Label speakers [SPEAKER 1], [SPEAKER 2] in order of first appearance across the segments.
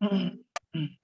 [SPEAKER 1] Mm. Mm.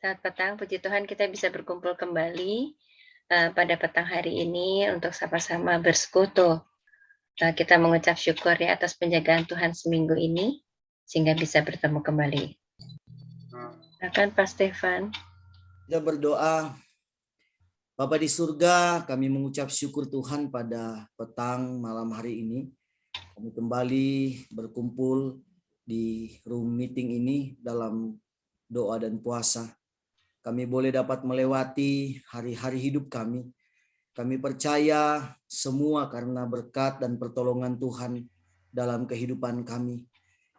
[SPEAKER 2] Selamat petang, puji Tuhan kita bisa berkumpul kembali pada petang hari ini untuk sama-sama bersekutu. Kita mengucap syukur ya atas penjagaan Tuhan seminggu ini, sehingga bisa bertemu kembali. Silakan Pak Stefan.
[SPEAKER 3] Kita berdoa. Bapa di surga, kami mengucap syukur Tuhan pada petang malam hari ini. Kami kembali berkumpul di room meeting ini dalam doa dan puasa. Kami boleh dapat melewati hari-hari hidup kami. Kami percaya semua karena berkat dan pertolongan Tuhan dalam kehidupan kami.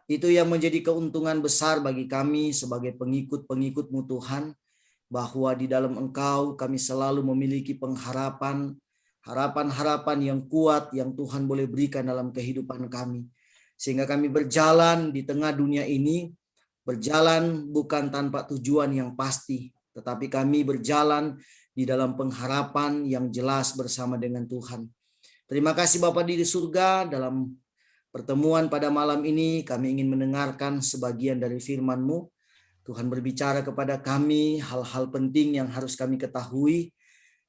[SPEAKER 3] Itu yang menjadi keuntungan besar bagi kami sebagai pengikut-pengikut-Mu Tuhan, bahwa di dalam Engkau kami selalu memiliki pengharapan, harapan-harapan yang kuat yang Tuhan boleh berikan dalam kehidupan kami. Sehingga kami berjalan di tengah dunia ini, berjalan bukan tanpa tujuan yang pasti, tetapi kami berjalan di dalam pengharapan yang jelas bersama dengan Tuhan. Terima kasih Bapa di surga, dalam pertemuan pada malam ini kami ingin mendengarkan sebagian dari firman-Mu. Tuhan berbicara kepada kami hal-hal penting yang harus kami ketahui,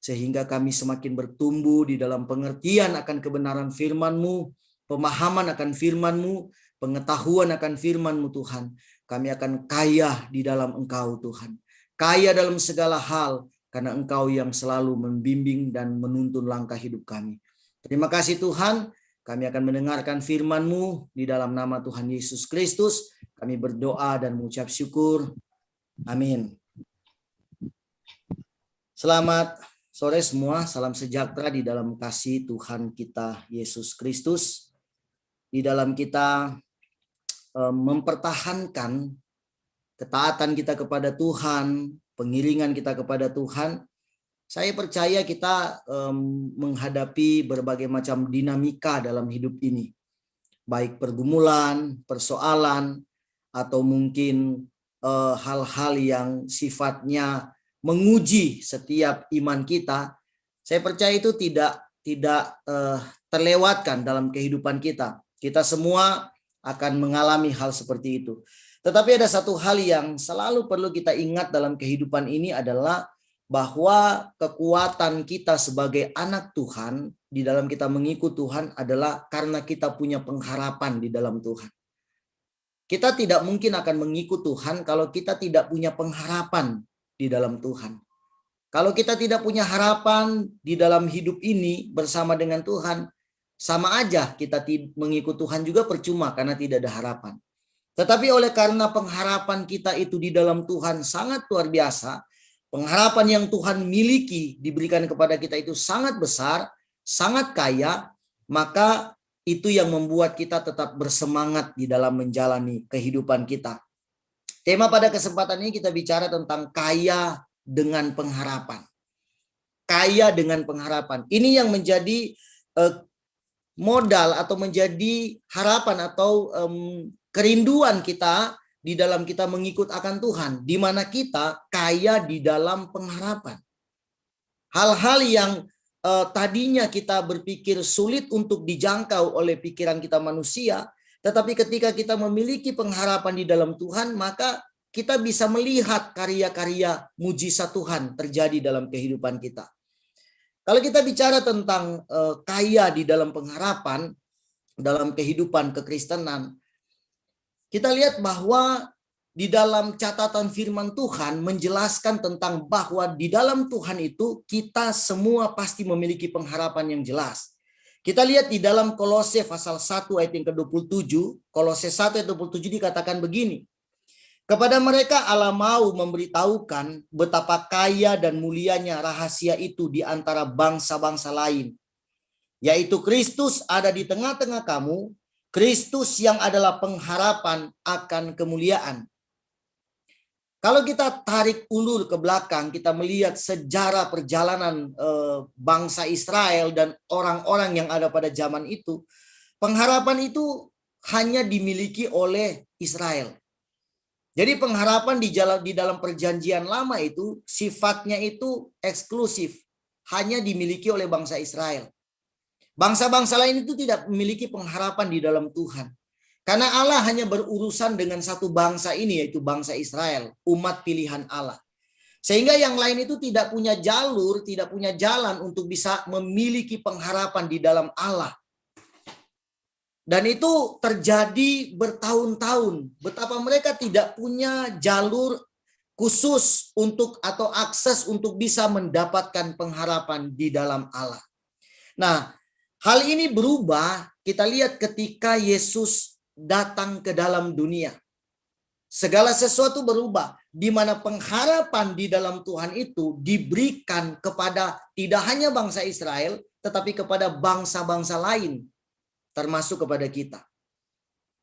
[SPEAKER 3] sehingga kami semakin bertumbuh di dalam pengertian akan kebenaran firman-Mu, pemahaman akan firman-Mu, pengetahuan akan firman-Mu Tuhan. Kami akan kaya di dalam Engkau Tuhan. Kaya dalam segala hal, karena Engkau yang selalu membimbing dan menuntun langkah hidup kami. Terima kasih Tuhan, kami akan mendengarkan firman-Mu di dalam nama Tuhan Yesus Kristus. Kami berdoa dan mengucap syukur. Amin. Selamat sore semua, salam sejahtera di dalam kasih Tuhan kita Yesus Kristus. Di dalam kita mempertahankan ketaatan kita kepada Tuhan, pengiringan kita kepada Tuhan, saya percaya kita menghadapi berbagai macam dinamika dalam hidup ini. Baik pergumulan, persoalan, atau mungkin hal-hal yang sifatnya menguji setiap iman kita. Saya percaya itu tidak terlewatkan dalam kehidupan kita. Kita semua akan mengalami hal seperti itu. Tetapi ada satu hal yang selalu perlu kita ingat dalam kehidupan ini adalah bahwa kekuatan kita sebagai anak Tuhan di dalam kita mengikut Tuhan adalah karena kita punya pengharapan di dalam Tuhan. Kita tidak mungkin akan mengikut Tuhan kalau kita tidak punya pengharapan di dalam Tuhan. Kalau kita tidak punya harapan di dalam hidup ini bersama dengan Tuhan, sama aja kita mengikut Tuhan juga percuma karena tidak ada harapan. Tetapi oleh karena pengharapan kita itu di dalam Tuhan sangat luar biasa, pengharapan yang Tuhan miliki diberikan kepada kita itu sangat besar, sangat kaya, maka itu yang membuat kita tetap bersemangat di dalam menjalani kehidupan kita. Tema pada kesempatan ini kita bicara tentang kaya dengan pengharapan. Kaya dengan pengharapan. Ini yang menjadi modal atau menjadi harapan atau kerinduan kita di dalam kita mengikut akan Tuhan, di mana kita kaya di dalam pengharapan. Hal-hal yang tadinya kita berpikir sulit untuk dijangkau oleh pikiran kita manusia, tetapi ketika kita memiliki pengharapan di dalam Tuhan, maka kita bisa melihat karya-karya mujizat Tuhan terjadi dalam kehidupan kita. Kalau kita bicara tentang kaya di dalam pengharapan, dalam kehidupan kekristenan, kita lihat bahwa di dalam catatan firman Tuhan menjelaskan tentang bahwa di dalam Tuhan itu kita semua pasti memiliki pengharapan yang jelas. Kita lihat di dalam Kolose pasal 1 ayat yang ke-27, Kolose 1 ayat 27 dikatakan begini. Kepada mereka Allah mau memberitahukan betapa kaya dan mulianya rahasia itu di antara bangsa-bangsa lain. Yaitu Kristus ada di tengah-tengah kamu, Kristus yang adalah pengharapan akan kemuliaan. Kalau kita tarik ulur ke belakang, kita melihat sejarah perjalanan bangsa Israel dan orang-orang yang ada pada zaman itu, pengharapan itu hanya dimiliki oleh Israel. Jadi pengharapan di dalam perjanjian lama itu sifatnya itu eksklusif, hanya dimiliki oleh bangsa Israel. Bangsa-bangsa lain itu tidak memiliki pengharapan di dalam Tuhan. Karena Allah hanya berurusan dengan satu bangsa ini, yaitu bangsa Israel, umat pilihan Allah. Sehingga yang lain itu tidak punya jalur, tidak punya jalan untuk bisa memiliki pengharapan di dalam Allah. Dan itu terjadi bertahun-tahun. Betapa mereka tidak punya jalur khusus untuk atau akses untuk bisa mendapatkan pengharapan di dalam Allah. Nah, hal ini berubah kita lihat ketika Yesus datang ke dalam dunia. Segala sesuatu berubah, di mana pengharapan di dalam Tuhan itu diberikan kepada tidak hanya bangsa Israel, tetapi kepada bangsa-bangsa lain, termasuk kepada kita.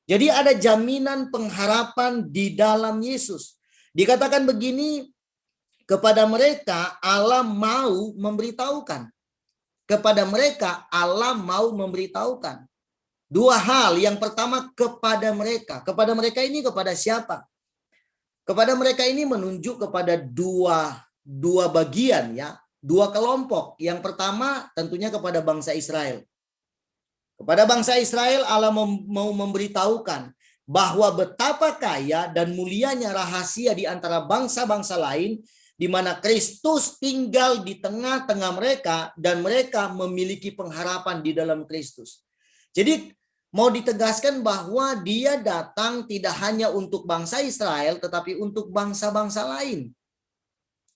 [SPEAKER 3] Jadi ada jaminan pengharapan di dalam Yesus. Dikatakan begini, kepada mereka Allah mau memberitahukan. Kepada mereka Allah mau memberitahukan. Dua hal. Yang pertama kepada mereka. Kepada mereka ini kepada siapa? Kepada mereka ini menunjuk kepada dua bagian ya, dua kelompok. Yang pertama tentunya kepada bangsa Israel. Kepada bangsa Israel Allah mau memberitahukan bahwa betapa kaya dan mulianya rahasia di antara bangsa-bangsa lain, di mana Kristus tinggal di tengah-tengah mereka dan mereka memiliki pengharapan di dalam Kristus. Jadi mau ditegaskan bahwa dia datang tidak hanya untuk bangsa Israel tetapi untuk bangsa-bangsa lain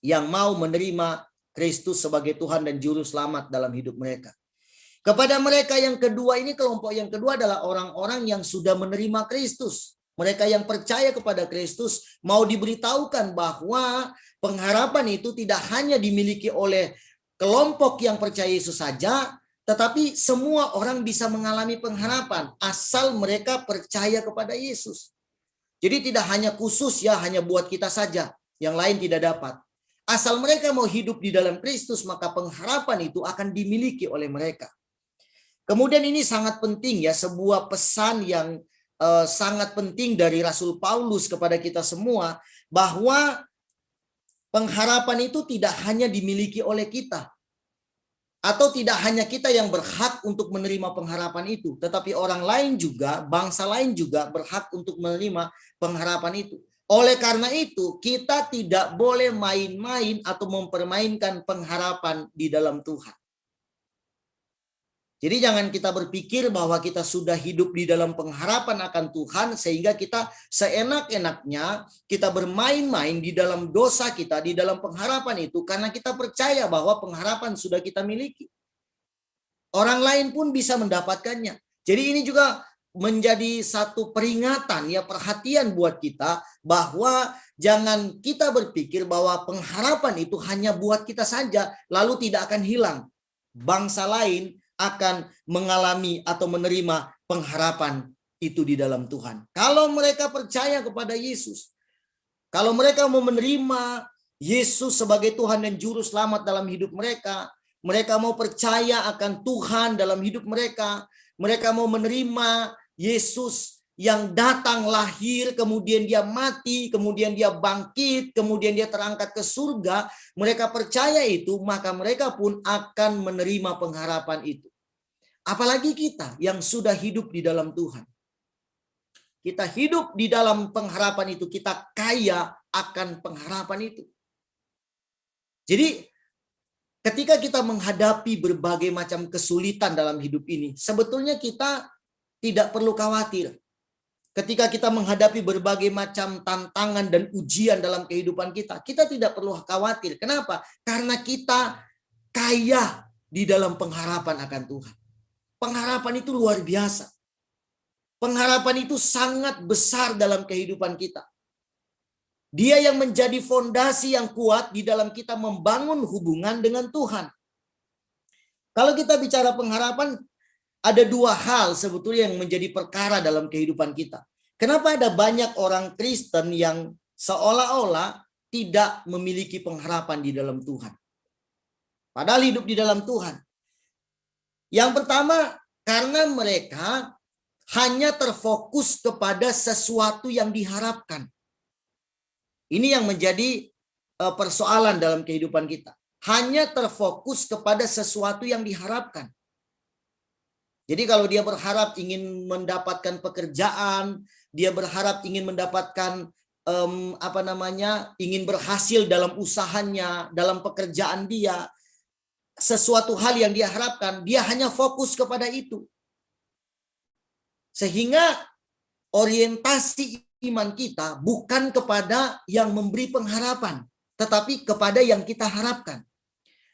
[SPEAKER 3] yang mau menerima Kristus sebagai Tuhan dan Juru Selamat dalam hidup mereka. Kepada mereka yang kedua ini, kelompok yang kedua adalah orang-orang yang sudah menerima Kristus. Mereka yang percaya kepada Kristus mau diberitahukan bahwa pengharapan itu tidak hanya dimiliki oleh kelompok yang percaya Yesus saja, tetapi semua orang bisa mengalami pengharapan asal mereka percaya kepada Yesus. Jadi tidak hanya khusus ya, hanya buat kita saja, yang lain tidak dapat. Asal mereka mau hidup di dalam Kristus, maka pengharapan itu akan dimiliki oleh mereka. Kemudian ini sangat penting ya, sebuah pesan yang sangat penting dari Rasul Paulus kepada kita semua, bahwa pengharapan itu tidak hanya dimiliki oleh kita, atau tidak hanya kita yang berhak untuk menerima pengharapan itu, tetapi orang lain juga, bangsa lain juga berhak untuk menerima pengharapan itu. Oleh karena itu, kita tidak boleh main-main atau mempermainkan pengharapan di dalam Tuhan. Jadi jangan kita berpikir bahwa kita sudah hidup di dalam pengharapan akan Tuhan sehingga kita seenak-enaknya kita bermain-main di dalam dosa kita, di dalam pengharapan itu, karena kita percaya bahwa pengharapan sudah kita miliki. Orang lain pun bisa mendapatkannya. Jadi ini juga menjadi satu peringatan ya, perhatian buat kita bahwa jangan kita berpikir bahwa pengharapan itu hanya buat kita saja lalu tidak akan hilang. Bangsa lain akan mengalami atau menerima pengharapan itu di dalam Tuhan. Kalau mereka percaya kepada Yesus, kalau mereka mau menerima Yesus sebagai Tuhan dan Juru Selamat dalam hidup mereka, mereka mau percaya akan Tuhan dalam hidup mereka, mereka mau menerima Yesus yang datang lahir, kemudian dia mati, kemudian dia bangkit, kemudian dia terangkat ke surga, mereka percaya itu, maka mereka pun akan menerima pengharapan itu. Apalagi kita yang sudah hidup di dalam Tuhan. kita hidup di dalam pengharapan itu, kita kaya akan pengharapan itu. Jadi ketika kita menghadapi berbagai macam kesulitan dalam hidup ini, sebetulnya kita tidak perlu khawatir. Ketika kita menghadapi berbagai macam tantangan dan ujian dalam kehidupan kita, kita tidak perlu khawatir. Kenapa? Karena kita kaya di dalam pengharapan akan Tuhan. Pengharapan itu luar biasa. Pengharapan itu sangat besar dalam kehidupan kita. Dia yang menjadi fondasi yang kuat di dalam kita membangun hubungan dengan Tuhan. Kalau kita bicara pengharapan, ada dua hal sebetulnya yang menjadi perkara dalam kehidupan kita. Kenapa ada banyak orang Kristen yang seolah-olah tidak memiliki pengharapan di dalam Tuhan? Padahal hidup di dalam Tuhan. Yang pertama, karena mereka hanya terfokus kepada sesuatu yang diharapkan. Ini yang menjadi persoalan dalam kehidupan kita. Hanya terfokus kepada sesuatu yang diharapkan. Jadi kalau dia berharap ingin mendapatkan pekerjaan, dia berharap ingin mendapatkan ingin berhasil dalam usahanya, dalam pekerjaan dia, sesuatu hal yang dia harapkan, dia hanya fokus kepada itu. Sehingga orientasi iman kita bukan kepada yang memberi pengharapan, tetapi kepada yang kita harapkan.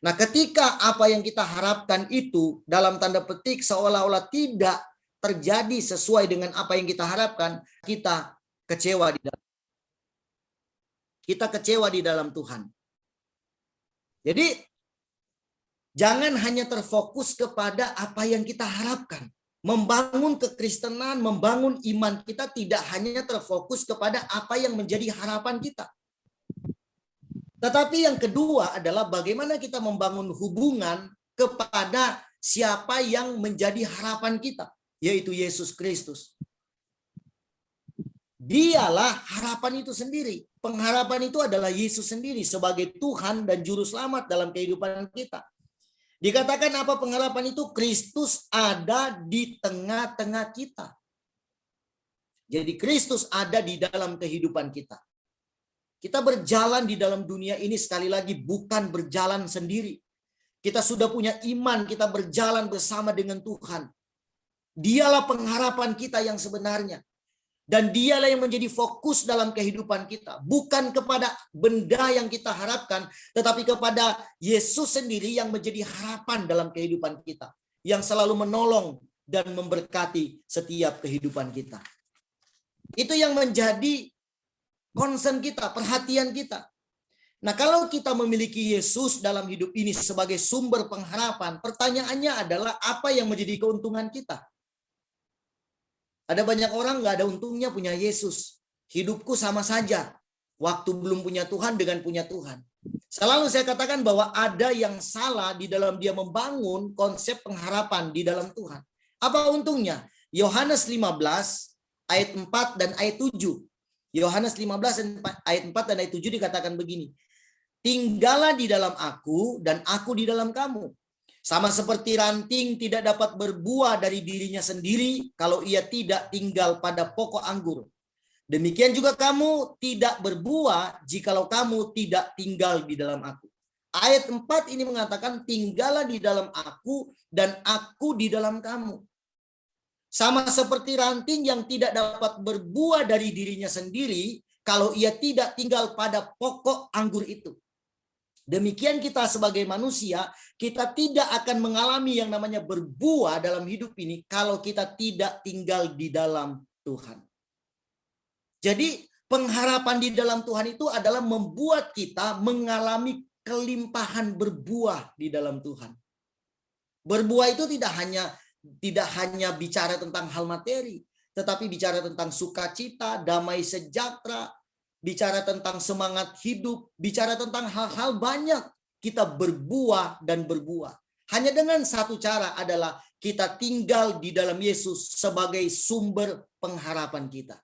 [SPEAKER 3] Nah, ketika apa yang kita harapkan itu dalam tanda petik seolah-olah tidak terjadi sesuai dengan apa yang kita harapkan, kita kecewa di dalam Tuhan. Jadi jangan hanya terfokus kepada apa yang kita harapkan. Membangun kekristenan, membangun iman kita tidak hanya terfokus kepada apa yang menjadi harapan kita. Tetapi yang kedua adalah bagaimana kita membangun hubungan kepada siapa yang menjadi harapan kita, yaitu Yesus Kristus. Dialah harapan itu sendiri. Pengharapan itu adalah Yesus sendiri sebagai Tuhan dan Juru Selamat dalam kehidupan kita. Dikatakan apa pengharapan itu? Kristus ada di tengah-tengah kita. Jadi Kristus ada di dalam kehidupan kita. Kita berjalan di dalam dunia ini sekali lagi bukan berjalan sendiri. Kita sudah punya iman, kita berjalan bersama dengan Tuhan. Dialah pengharapan kita yang sebenarnya. Dan dialah yang menjadi fokus dalam kehidupan kita. Bukan kepada benda yang kita harapkan, tetapi kepada Yesus sendiri yang menjadi harapan dalam kehidupan kita. Yang selalu menolong dan memberkati setiap kehidupan kita. Itu yang menjadi concern kita, perhatian kita. Nah, kalau kita memiliki Yesus dalam hidup ini sebagai sumber pengharapan, pertanyaannya adalah apa yang menjadi keuntungan kita? Ada banyak orang nggak ada untungnya punya Yesus. Hidupku sama saja. Waktu belum punya Tuhan dengan punya Tuhan. Selalu saya katakan bahwa ada yang salah di dalam dia membangun konsep pengharapan di dalam Tuhan. Apa untungnya? Yohanes 15 ayat 4 dan ayat 7. Yohanes 15 ayat 4 dan ayat 7 dikatakan begini. Tinggallah di dalam aku dan aku di dalam kamu. Sama seperti ranting tidak dapat berbuah dari dirinya sendiri kalau ia tidak tinggal pada pokok anggur. Demikian juga kamu tidak berbuah jikalau kamu tidak tinggal di dalam aku. Ayat 4 ini mengatakan tinggallah di dalam aku dan aku di dalam kamu. Sama seperti ranting yang tidak dapat berbuah dari dirinya sendiri kalau ia tidak tinggal pada pokok anggur itu. Demikian kita sebagai manusia, kita tidak akan mengalami yang namanya berbuah dalam hidup ini kalau kita tidak tinggal di dalam Tuhan. Jadi pengharapan di dalam Tuhan itu adalah membuat kita mengalami kelimpahan berbuah di dalam Tuhan. Berbuah itu tidak hanya bicara tentang hal materi, tetapi bicara tentang sukacita, damai sejahtera, bicara tentang semangat hidup, bicara tentang hal-hal banyak. Kita berbuah dan berbuah. Hanya dengan satu cara adalah kita tinggal di dalam Yesus sebagai sumber pengharapan kita.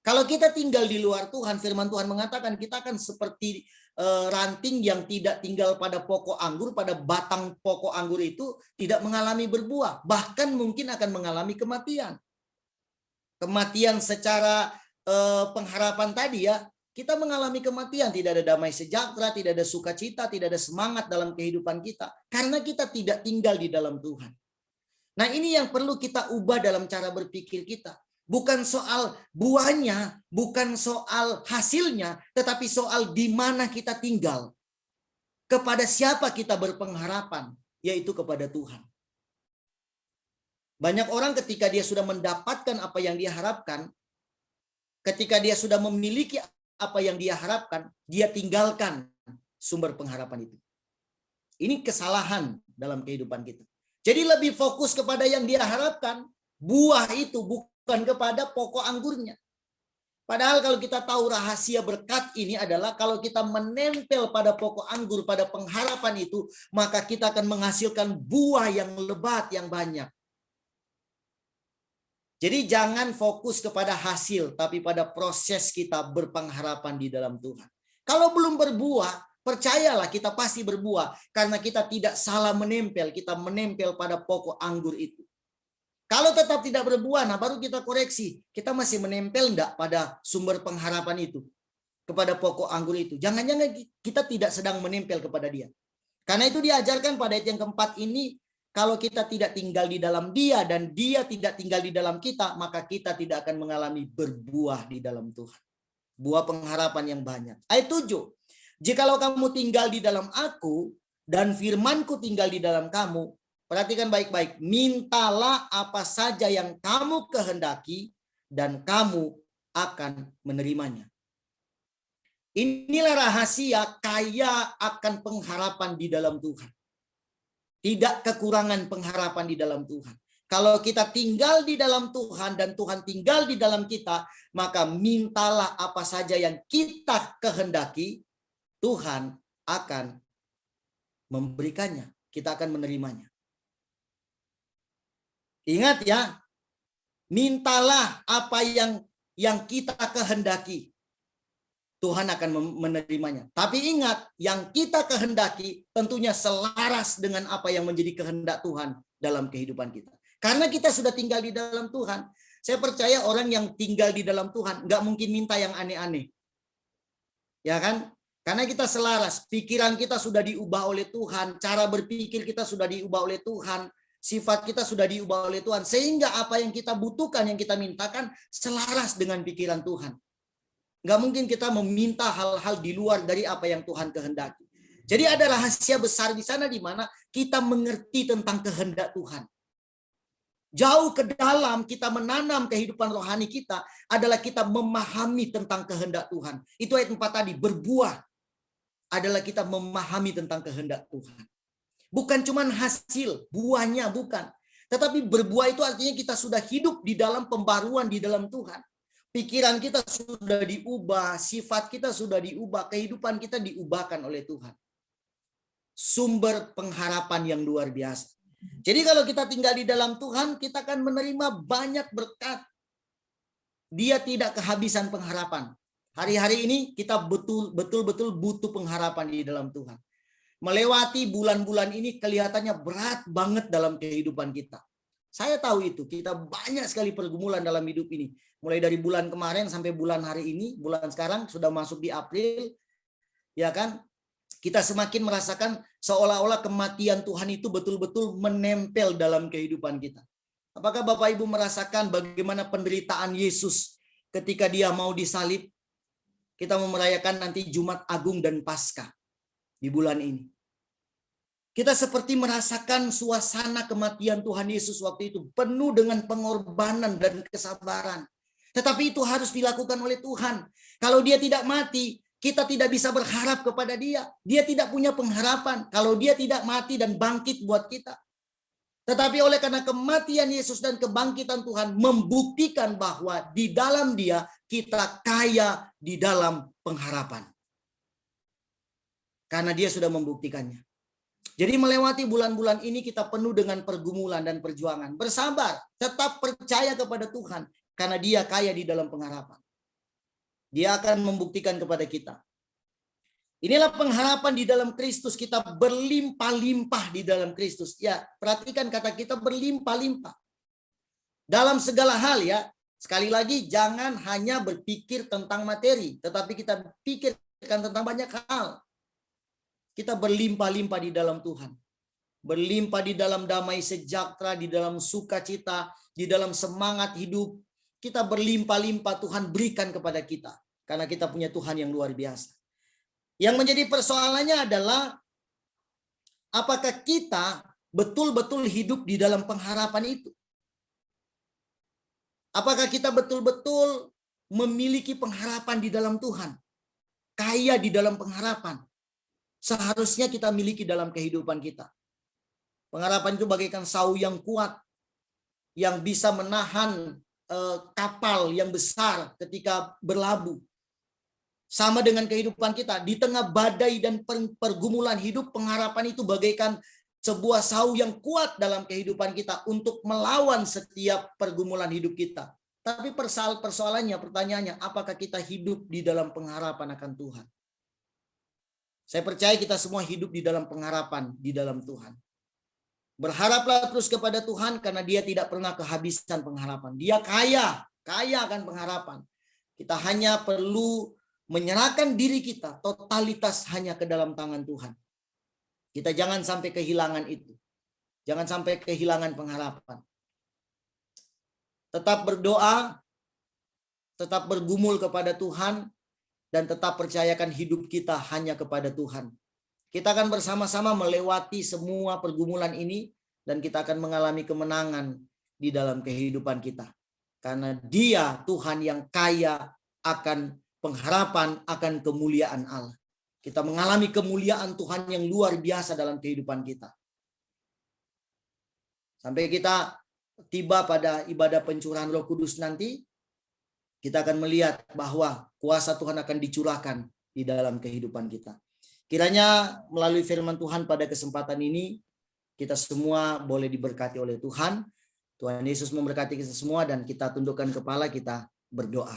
[SPEAKER 3] Kalau kita tinggal di luar Tuhan, firman Tuhan mengatakan kita akan seperti ranting yang tidak tinggal pada pokok anggur, pada batang pokok anggur itu tidak mengalami berbuah. Bahkan mungkin akan mengalami kematian. kematian secara pengharapan tadi ya, kita mengalami kematian, tidak ada damai sejahtera, tidak ada sukacita, tidak ada semangat dalam kehidupan kita karena kita tidak tinggal di dalam Tuhan. Nah, ini yang perlu kita ubah dalam cara berpikir kita. Bukan soal buahnya, bukan soal hasilnya, tetapi soal di mana kita tinggal. Kepada siapa kita berpengharapan, yaitu kepada Tuhan. Banyak orang ketika dia sudah mendapatkan apa yang dia harapkan, ketika dia sudah memiliki apa yang dia harapkan, dia tinggalkan sumber pengharapan itu. Ini kesalahan dalam kehidupan kita. Jadi lebih fokus kepada yang dia harapkan, buah itu, bukan kepada pokok anggurnya. Padahal kalau kita tahu rahasia berkat ini adalah kalau kita menempel pada pokok anggur, pada pengharapan itu, maka kita akan menghasilkan buah yang lebat, yang banyak. Jadi jangan fokus kepada hasil, tapi pada proses kita berpengharapan di dalam Tuhan. Kalau belum berbuah, percayalah kita pasti berbuah. Karena kita tidak salah menempel, kita menempel pada pokok anggur itu. Kalau tetap tidak berbuah, nah baru kita koreksi. Kita masih menempel enggak pada sumber pengharapan itu? Kepada pokok anggur itu. Jangan-jangan kita tidak sedang menempel kepada dia. Karena itu diajarkan pada ayat yang keempat ini, kalau kita tidak tinggal di dalam dia dan dia tidak tinggal di dalam kita, maka kita tidak akan mengalami berbuah di dalam Tuhan. Buah pengharapan yang banyak. Ayat 7. Jikalau kamu tinggal di dalam aku dan firmanku tinggal di dalam kamu, perhatikan baik-baik, mintalah apa saja yang kamu kehendaki dan kamu akan menerimanya. Inilah rahasia kaya akan pengharapan di dalam Tuhan. Tidak kekurangan pengharapan di dalam Tuhan. Kalau kita tinggal di dalam Tuhan dan Tuhan tinggal di dalam kita, maka mintalah apa saja yang kita kehendaki, Tuhan akan memberikannya. Kita akan menerimanya. Ingat ya, mintalah apa yang kita kehendaki. Tuhan akan menerimanya. Tapi ingat, yang kita kehendaki tentunya selaras dengan apa yang menjadi kehendak Tuhan dalam kehidupan kita. Karena kita sudah tinggal di dalam Tuhan. Saya percaya orang yang tinggal di dalam Tuhan nggak mungkin minta yang aneh-aneh. Ya kan? Karena kita selaras. Pikiran kita sudah diubah oleh Tuhan. Cara berpikir kita sudah diubah oleh Tuhan. Sifat kita sudah diubah oleh Tuhan. Sehingga apa yang kita butuhkan, yang kita mintakan selaras dengan pikiran Tuhan. Nggak mungkin kita meminta hal-hal di luar dari apa yang Tuhan kehendaki. Jadi ada rahasia besar di sana di mana kita mengerti tentang kehendak Tuhan. Jauh ke dalam kita menanam kehidupan rohani kita adalah kita memahami tentang kehendak Tuhan. Itu ayat 4 tadi, berbuah adalah kita memahami tentang kehendak Tuhan. Bukan cuma hasil, buahnya bukan. Tetapi berbuah itu artinya kita sudah hidup di dalam pembaruan di dalam Tuhan. Pikiran kita sudah diubah, sifat kita sudah diubah, kehidupan kita diubahkan oleh Tuhan. Sumber pengharapan yang luar biasa. Jadi kalau kita tinggal di dalam Tuhan, kita akan menerima banyak berkat. Dia tidak kehabisan pengharapan. Hari-hari ini kita betul-betul butuh pengharapan di dalam Tuhan. Melewati bulan-bulan ini kelihatannya berat banget dalam kehidupan kita. Saya tahu itu, kita banyak sekali pergumulan dalam hidup ini. Mulai dari bulan kemarin sampai bulan hari ini, bulan sekarang sudah masuk di April, ya kan? Kita semakin merasakan seolah-olah kematian Tuhan itu betul-betul menempel dalam kehidupan kita. Apakah Bapak Ibu merasakan bagaimana penderitaan Yesus ketika dia mau disalib? Kita mau merayakan nanti Jumat Agung dan Paskah di bulan ini. Kita seperti merasakan suasana kematian Tuhan Yesus waktu itu penuh dengan pengorbanan dan kesabaran. Tetapi itu harus dilakukan oleh Tuhan. Kalau dia tidak mati, kita tidak bisa berharap kepada dia. Dia tidak punya pengharapan kalau dia tidak mati dan bangkit buat kita. Tetapi oleh karena kematian Yesus dan kebangkitan Tuhan membuktikan bahwa di dalam dia kita kaya di dalam pengharapan. Karena dia sudah membuktikannya. Jadi melewati bulan-bulan ini kita penuh dengan pergumulan dan perjuangan. Bersabar, tetap percaya kepada Tuhan. Karena dia kaya di dalam pengharapan. Dia akan membuktikan kepada kita. Inilah pengharapan di dalam Kristus. Kita berlimpah-limpah di dalam Kristus. Ya, perhatikan kata kita berlimpah-limpah. Dalam segala hal ya. Sekali lagi, jangan hanya berpikir tentang materi, tetapi kita pikirkan tentang banyak hal. Kita berlimpah-limpah di dalam Tuhan. Berlimpah di dalam damai sejahtera, di dalam sukacita, di dalam semangat hidup. Kita berlimpah-limpah Tuhan berikan kepada kita. Karena kita punya Tuhan yang luar biasa. Yang menjadi persoalannya adalah apakah kita betul-betul hidup di dalam pengharapan itu? Apakah kita betul-betul memiliki pengharapan di dalam Tuhan? Kaya di dalam pengharapan. Seharusnya kita miliki dalam kehidupan kita. Pengharapan itu bagaikan sau yang kuat. Yang bisa menahan kapal yang besar ketika berlabuh. Sama dengan kehidupan kita. Di tengah badai dan pergumulan hidup, pengharapan itu bagaikan sebuah sau yang kuat dalam kehidupan kita untuk melawan setiap pergumulan hidup kita. Tapi persoalannya, pertanyaannya, apakah kita hidup di dalam pengharapan akan Tuhan? Saya percaya kita semua hidup di dalam pengharapan di dalam Tuhan. Berharaplah terus kepada Tuhan karena Dia tidak pernah kehabisan pengharapan. Dia kaya akan pengharapan. Kita hanya perlu menyerahkan diri kita totalitas hanya ke dalam tangan Tuhan. Kita jangan sampai kehilangan itu. Jangan sampai kehilangan pengharapan. Tetap berdoa, tetap bergumul kepada Tuhan, dan tetap percayakan hidup kita hanya kepada Tuhan. Kita akan bersama-sama melewati semua pergumulan ini, dan kita akan mengalami kemenangan di dalam kehidupan kita. Karena Dia Tuhan yang kaya akan pengharapan, akan kemuliaan Allah. Kita mengalami kemuliaan Tuhan yang luar biasa dalam kehidupan kita. Sampai kita tiba pada ibadah pencurahan Roh Kudus nanti, kita akan melihat bahwa kuasa Tuhan akan dicurahkan di dalam kehidupan kita. Kiranya melalui firman Tuhan pada kesempatan ini, kita semua boleh diberkati oleh Tuhan. Tuhan Yesus memberkati kita semua dan kita tundukkan kepala, kita berdoa.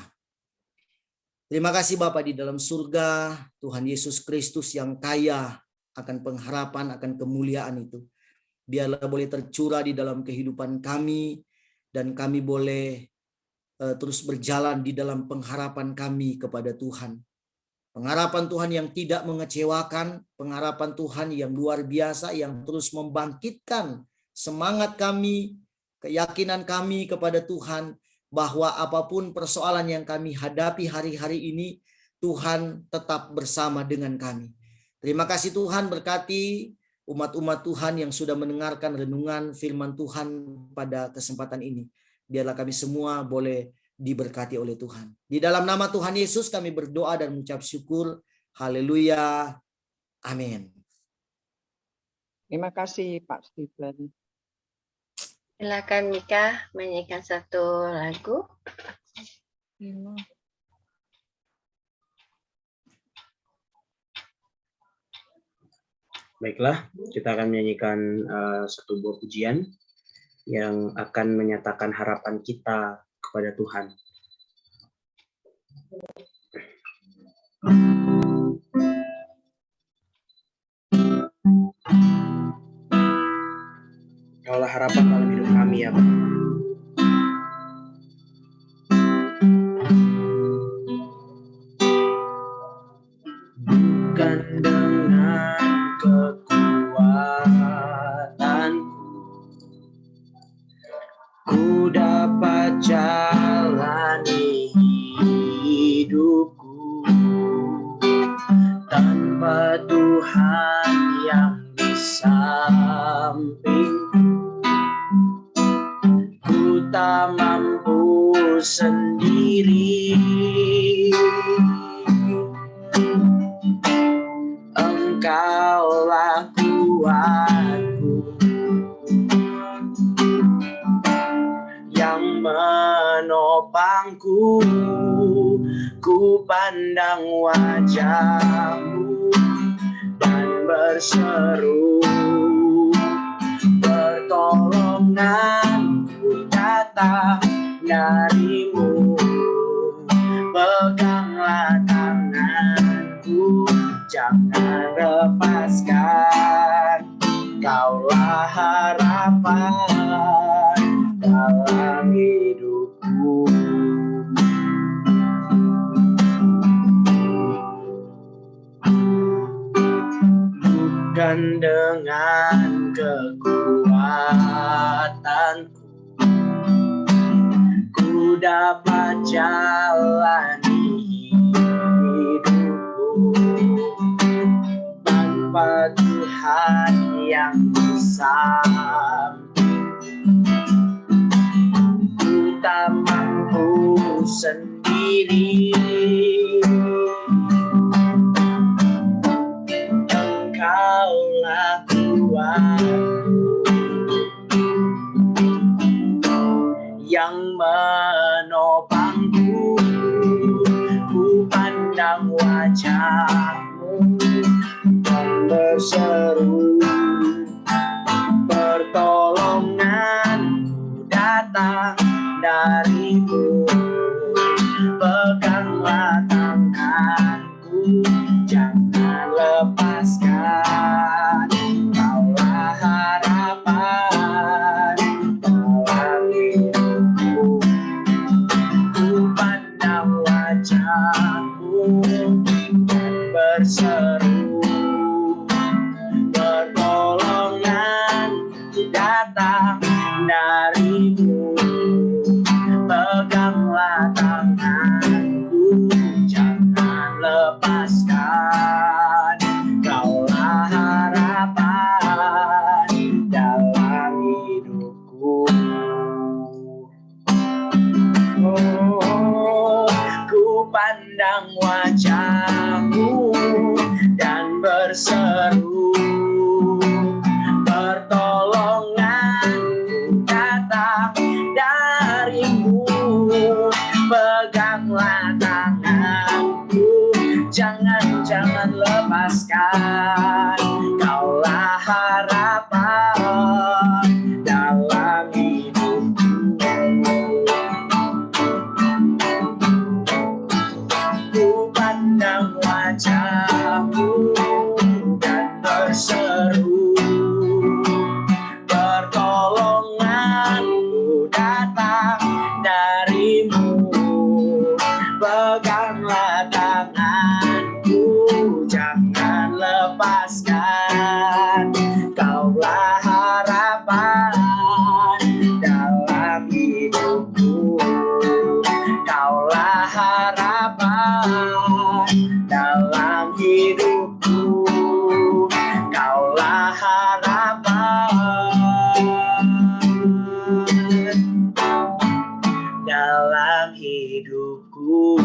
[SPEAKER 3] Terima kasih Bapa di dalam surga, Tuhan Yesus Kristus yang kaya akan pengharapan, akan kemuliaan itu. Biarlah boleh tercurah di dalam kehidupan kami, dan kami boleh terus berjalan di dalam pengharapan kami kepada Tuhan. Pengharapan Tuhan yang tidak mengecewakan, pengharapan Tuhan yang luar biasa, yang terus membangkitkan semangat kami, keyakinan kami kepada Tuhan, bahwa apapun persoalan yang kami hadapi hari-hari ini, Tuhan tetap bersama dengan kami. Terima kasih Tuhan, berkati umat-umat Tuhan yang sudah mendengarkan renungan firman Tuhan pada kesempatan ini. Biarlah kami semua boleh diberkati oleh Tuhan. Di dalam nama Tuhan Yesus kami berdoa dan mengucap syukur. Haleluya. Amin.
[SPEAKER 1] Terima kasih Pak Stephen.
[SPEAKER 2] Silakan Mika menyanyikan satu lagu.
[SPEAKER 4] Baiklah, kita akan menyanyikan satu buah pujian yang akan menyatakan harapan kita kepada Tuhan. Kaulah harapan dalam hidup kami ya Bapa. Bukan dengan kekuatanku ku dapat jalani hidupku tanpa Tuhan yang di sampingku. Ku tak mampu sendiri. Engkaulah kuatku yang menopangku. Ku pandang wajah-Mu dan berseru, pertolonganku datang dari-Mu. Peganglah tanganku, jangan lepaskan. Kaulah harapan dalam hidupku. bukan dengan kekuatanku ku dapat jalani hidupku tanpa Tuhan yang bersama. Ku tak mampu sendiri, Engkaulah kuatku yang menopangku. Ku pandang wajah-Mu dan berseru, pertolonganku datang dari-Mu. Peganglah tanganku, jangan lepaskan. Kaulah harapan dalam hidupku. Ku pandang wajah-Mu dan berseru, pertolonganku datang dari-Mu. Peganglah tanganku, jangan lepaskan. Kaulah harapan dalam hidupku. Oh, ku pandang wajah-Mu dan berseru, pertolonganku datang dari-Mu. Peganglah tanganku, jangan lepaskan. Kaulah harapan dalam hidupku. Ku pandang wajah-Mu dan berseru, pertolonganku datang dari-Mu. Peganglah tanganku, jangan lepaskan. Kaulah harapan dalam hidupku. Kaulah harapan dalam hidupku. Kaulah harapan dalam hidupku.